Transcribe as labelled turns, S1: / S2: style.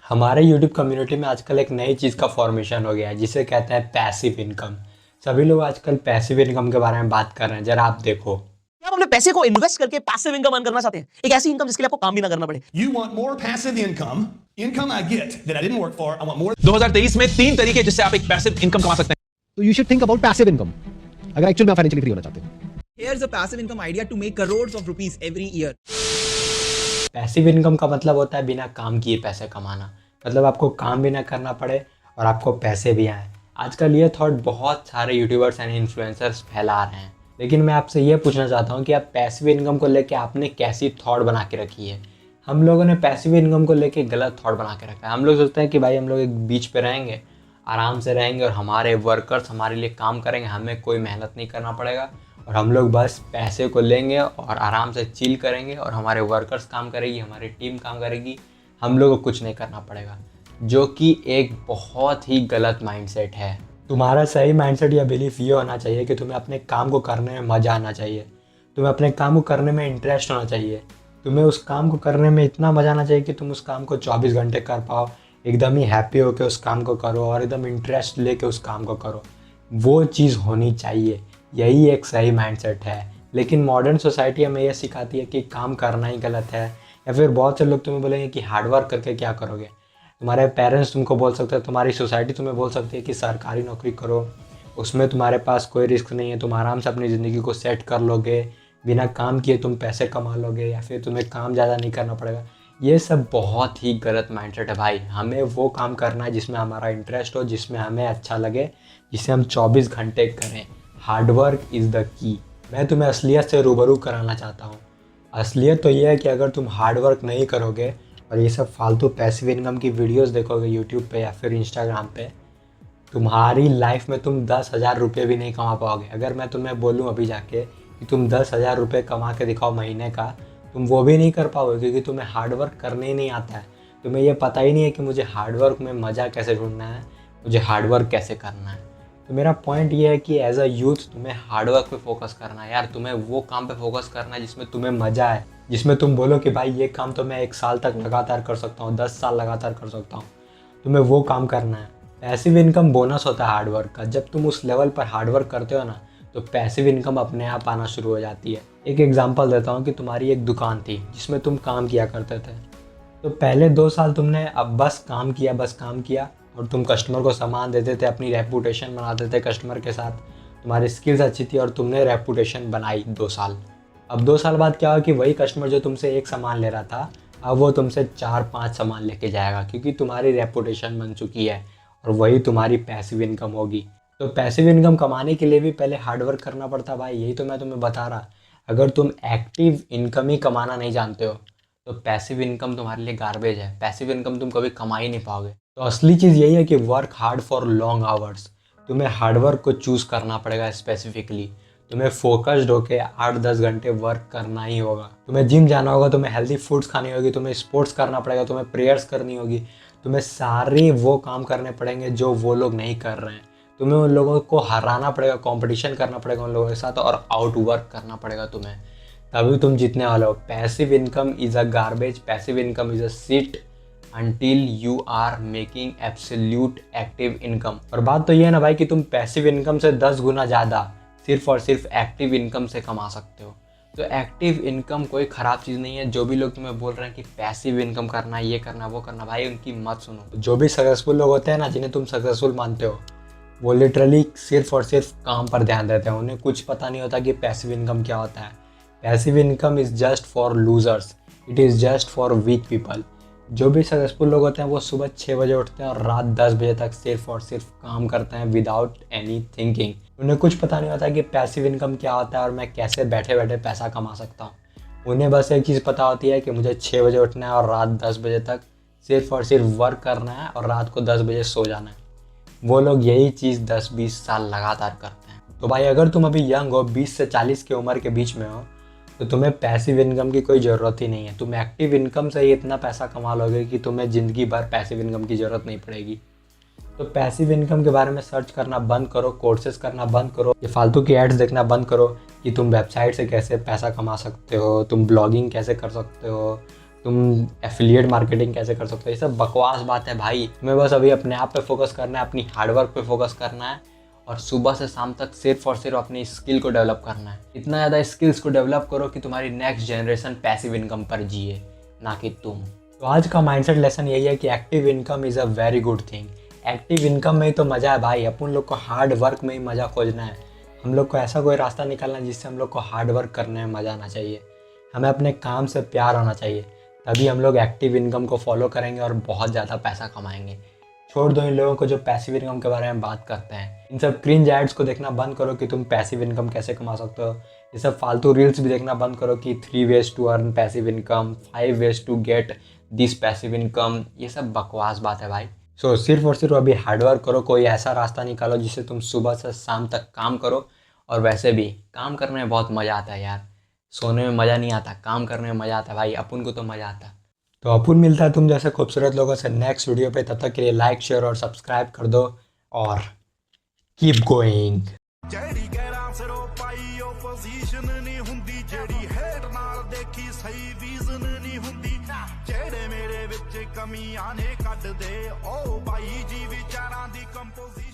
S1: हमारे YouTube community में आजकल एक नई चीज़ का फॉर्मेशन हो गया है जिसे कहते हैं पैसिव इनकम। सभी लोग आजकल पैसिव इनकम के बारे में बात कर रहे हैं। जरा आप देखो,
S2: क्या आप अपने पैसे को इन्वेस्ट करके पैसिव इनकम अर्न करना चाहते हैं? एक ऐसी इनकम जिसके लिए आपको काम भी ना करना पड़े।
S3: You want more passive income I get that I didn't work for. I want more.
S2: 2023 में 3 तरीके जिससे आप एक पैसिव इनकम कमा सकते हैं।
S4: तो you should think about passive income अगर एक्चुअल में आप फाइनेंशियली फ्री होना चाहते हैं।
S5: Here's a passive income idea to make crores of rupees every year.
S1: Passive income का मतलब होता है बिना काम किए पैसे कमाना। मतलब आपको काम भी ना करना पड़े और आपको पैसे भी आए। आजकल ये थॉट बहुत सारे यूट्यूबर्स एंड इन्फ्लुएंसर्स फैला रहे हैं, लेकिन मैं आपसे ये पूछना चाहता हूँ कि आप पैसिव इनकम को लेके आपने कैसी थॉट बना के रखी है। हम लोगों ने पैसिव इनकम को लेके गलत थॉट बना के रखा है। हम लोग सोचते हैं कि भाई हम लोग एक बीच पे रहेंगे, आराम से रहेंगे और हमारे वर्कर्स हमारे लिए काम करेंगे, हमें कोई मेहनत नहीं करना पड़ेगा और हम लोग बस पैसे को लेंगे और आराम से चिल करेंगे और हमारे वर्कर्स काम करेगी, हमारी टीम काम करेगी, हम लोगों को कुछ नहीं करना पड़ेगा, जो कि एक बहुत ही गलत माइंडसेट है। तुम्हारा सही माइंडसेट या बिलीफ ये होना चाहिए कि तुम्हें अपने काम को करने में मज़ा आना चाहिए, तुम्हें अपने काम को करने में इंटरेस्ट होना चाहिए, तुम्हें उस काम को करने में इतना मज़ा आना चाहिए कि तुम उस काम को 24 घंटे कर पाओ, एकदम ही हैप्पी होकर उस काम को करो और एकदम इंटरेस्ट लेके उस काम को करो। वो चीज़ होनी चाहिए, यही एक सही माइंडसेट है। लेकिन मॉडर्न सोसाइटी हमें यह सिखाती है कि काम करना ही गलत है, या फिर बहुत से लोग तुम्हें बोलेंगे कि हार्डवर्क करके क्या करोगे। तुम्हारे पेरेंट्स तुमको बोल सकते हैं, तुम्हारी सोसाइटी तुम्हें बोल सकती है कि सरकारी नौकरी करो, उसमें तुम्हारे पास कोई रिस्क नहीं है, तुम आराम से अपनी ज़िंदगी को सेट कर लोगे, बिना काम किए तुम पैसे कमा लोगे, या फिर तुम्हें काम ज़्यादा नहीं करना पड़ेगा। ये सब बहुत ही गलत माइंडसेट है भाई। हमें वो काम करना है जिसमें हमारा इंटरेस्ट हो, जिसमें हमें अच्छा लगे, जिसे हम 24 घंटे करें। Hard work is the key. मैं तुम्हें असलियत से रूबरू कराना चाहता हूँ। असलियत तो ये है कि अगर तुम हार्डवर्क नहीं करोगे और ये सब फालतू पैसिव इनकम की वीडियोस देखोगे यूट्यूब पे या फिर इंस्टाग्राम पे, तुम्हारी लाइफ में तुम 10,000 रुपये भी नहीं कमा पाओगे। अगर मैं तुम्हें बोलूँ अभी जाके कि तुम 10,000 रुपये कमा के दिखाओ महीने का, तुम वो भी नहीं कर पाओगे, क्योंकि तुम्हें हार्डवर्क करने ही नहीं आता है। तुम्हें ये पता ही नहीं है कि मुझे हार्डवर्क में मज़ा कैसे ढूंढना है, मुझे हार्डवर्क कैसे करना है। तो मेरा पॉइंट ये है कि एज अ यूथ तुम्हें हार्डवर्क पे फोकस करना है यार। तुम्हें वो काम पे फोकस करना है जिसमें तुम्हें मज़ा है, जिसमें तुम बोलो कि भाई ये काम तो मैं 1 साल तक लगातार कर सकता हूँ, 10 साल लगातार कर सकता हूँ। तुम्हें वो काम करना है। पैसिव इनकम बोनस होता है हार्डवर्क का। जब तुम उस लेवल पर हार्डवर्क करते हो ना, तो पैसिव इनकम अपने आप आना शुरू हो जाती है। एक एग्जांपल देता हूँ कि तुम्हारी एक दुकान थी जिसमें तुम काम किया करते थे। तो पहले 2 साल तुमने अब बस काम किया और तुम कस्टमर को सामान देते थे, अपनी रेपुटेशन बनाते थे कस्टमर के साथ, तुम्हारी स्किल्स अच्छी थी और तुमने रेपुटेशन बनाई 2 साल। अब 2 साल बाद क्या हुआ कि वही कस्टमर जो तुमसे 1 सामान ले रहा था, अब वो तुमसे 4-5 सामान लेके जाएगा, क्योंकि तुम्हारी रेपुटेशन बन चुकी है और वही तुम्हारी पैसिव इनकम होगी। तो पैसिव इनकम कमाने के लिए भी पहले हार्डवर्क करना पड़ता भाई। यही तो मैं तुम्हें बता रहा। अगर तुम एक्टिव इनकम ही कमाना नहीं जानते हो तो पैसिव इनकम तुम्हारे लिए गार्बेज है। पैसिव इनकम तुम कभी कमा ही नहीं पाओगे। तो असली चीज़ यही है कि work hard for long hours. तुम्हें हार्डवर्क को चूज़ करना पड़ेगा स्पेसिफिकली। तुम्हें फोकस्ड होके 8-10 घंटे वर्क करना ही होगा। तुम्हें जिम जाना होगा, तुम्हें हेल्दी फूड्स खानी होगी, तुम्हें स्पोर्ट्स करना पड़ेगा, तुम्हें प्रेयर्स करनी होगी, तुम्हें सारे वो काम करने पड़ेंगे जो वो लोग नहीं कर रहे हैं। तुम्हें उन लोगों को हराना पड़ेगा, कंपटीशन करना पड़ेगा उन लोगों के साथ और आउट वर्क करना पड़ेगा तुम्हें, तभी तुम जीतने वाले हो। Passive income is a garbage, passive income is a seat until you are making absolute active income। और बात तो ये है ना भाई कि तुम पैसिव इनकम से 10 गुना ज़्यादा सिर्फ और सिर्फ एक्टिव इनकम से कमा सकते हो। तो एक्टिव इनकम कोई ख़राब चीज़ नहीं है। जो भी लोग तुम्हें बोल रहे हैं कि पैसिव इनकम करना है, ये करना वो करना, भाई उनकी मत सुनो। जो भी सक्सेसफुल लोग होते हैं ना, जिन्हें तुम सक्सेसफुल मानते हो, वो लिटरली सिर्फ और सिर्फ काम पर ध्यान देते हैं। उन्हें कुछ पता नहीं होता कि पैसिव इनकम क्या होता है। Passive income is just for losers, it is just for weak people. जो भी सक्सेसफुल लोग होते हैं वो सुबह 6 बजे उठते हैं और रात 10 बजे तक सिर्फ और सिर्फ काम करते हैं विदाउट एनी थिंकिंग। उन्हें कुछ पता नहीं होता कि पैसिव इनकम क्या होता है और मैं कैसे बैठे बैठे पैसा कमा सकता हूँ। उन्हें बस एक चीज़ पता होती है कि मुझे 6 बजे उठना है और रात 10 बजे तक सिर्फ और सिर्फ वर्क करना है और रात को 10 बजे सो जाना है। वो लोग यही चीज़ 10-20 साल लगातार करते हैं। तो भाई अगर तुम अभी यंग हो, 20 से 40 की उम्र के बीच में हो, तो तुम्हें पैसिव इनकम की कोई ज़रूरत ही नहीं है। तुम एक्टिव इनकम से ही इतना पैसा कमा लोगे कि तुम्हें ज़िंदगी भर पैसिव इनकम की ज़रूरत नहीं पड़ेगी। तो पैसिव इनकम के बारे में सर्च करना बंद करो, कोर्सेज करना बंद करो, ये फालतू की एड्स देखना बंद करो कि तुम वेबसाइट से कैसे पैसा कमा सकते हो, तुम ब्लॉगिंग कैसे कर सकते हो, तुम एफिलिएट मार्केटिंग कैसे कर सकते हो, ये सब बकवास बात है भाई। तुम्हें बस अभी अपने आप पे फोकस करना है, अपनी हार्डवर्क पे फोकस करना है और सुबह से शाम तक सिर्फ और सिर्फ अपनी स्किल को डेवलप करना है। इतना ज़्यादा स्किल्स को डेवलप करो कि तुम्हारी नेक्स्ट जनरेशन पैसिव इनकम पर जिए, ना कि तुम। तो आज का माइंडसेट लेसन यही है कि active income is a very good thing. Active income में ही तो मज़ा है भाई। अपन लोग को हार्ड वर्क में ही मज़ा खोजना है। हम लोग को ऐसा कोई रास्ता निकालना है जिससे हम लोग को हार्ड वर्क करने में मज़ा आना चाहिए। हमें अपने काम से प्यार होना चाहिए, तभी हम लोग एक्टिव इनकम को फॉलो करेंगे और बहुत ज़्यादा पैसा कमाएंगे। छोड़ दो इन लोगों को जो पैसिव इनकम के बारे में बात करते हैं। इन सब क्रिंज एड्स को देखना बंद करो कि तुम पैसिव इनकम कैसे कमा सकते हो। ये सब फालतू रील्स भी देखना बंद करो कि 3 ways to earn passive income, 5 ways to get this passive income. ये सब बकवास बात है भाई। सो सिर्फ और सिर्फ अभी हार्डवर्क करो। कोई ऐसा रास्ता निकालो जिससे तुम सुबह से शाम तक काम करो। और वैसे भी काम करने में बहुत मज़ा आता है यार। सोने में मज़ा नहीं आता, काम करने में मज़ा आता है भाई। अपन को तो मज़ा आता है। तो अपन मिलता है तुम जैसे खूबसूरत लोगों से नेक्स्ट वीडियो पे। तब तक के लिए लाइक, शेयर और सब्सक्राइब कर दो और कीप गोइंग।
S6: ਜਿਹੜੀ ਗੈਰਾਂ ਸਿਰੋਂ ਪਾਈ ਉਹ ਪੋਜੀਸ਼ਨ ਨਹੀਂ ਹੁੰਦੀ, ਜਿਹੜੀ ਹੇਟ ਨਾਲ ਦੇਖੀ ਸਹੀ ਵਿਜ਼ਨ ਨਹੀਂ ਹੁੰਦੀ, ਜਿਹੜੇ ਮੇਰੇ ਵਿੱਚ ਕਮੀਆਂ ਨੇ ਕੱਢ ਦੇ ਉਹ ਬਾਈ ਜੀ ਵਿਚਾਰਾਂ ਦੀ ਕੰਪੋਜ਼ੀਸ਼ਨ।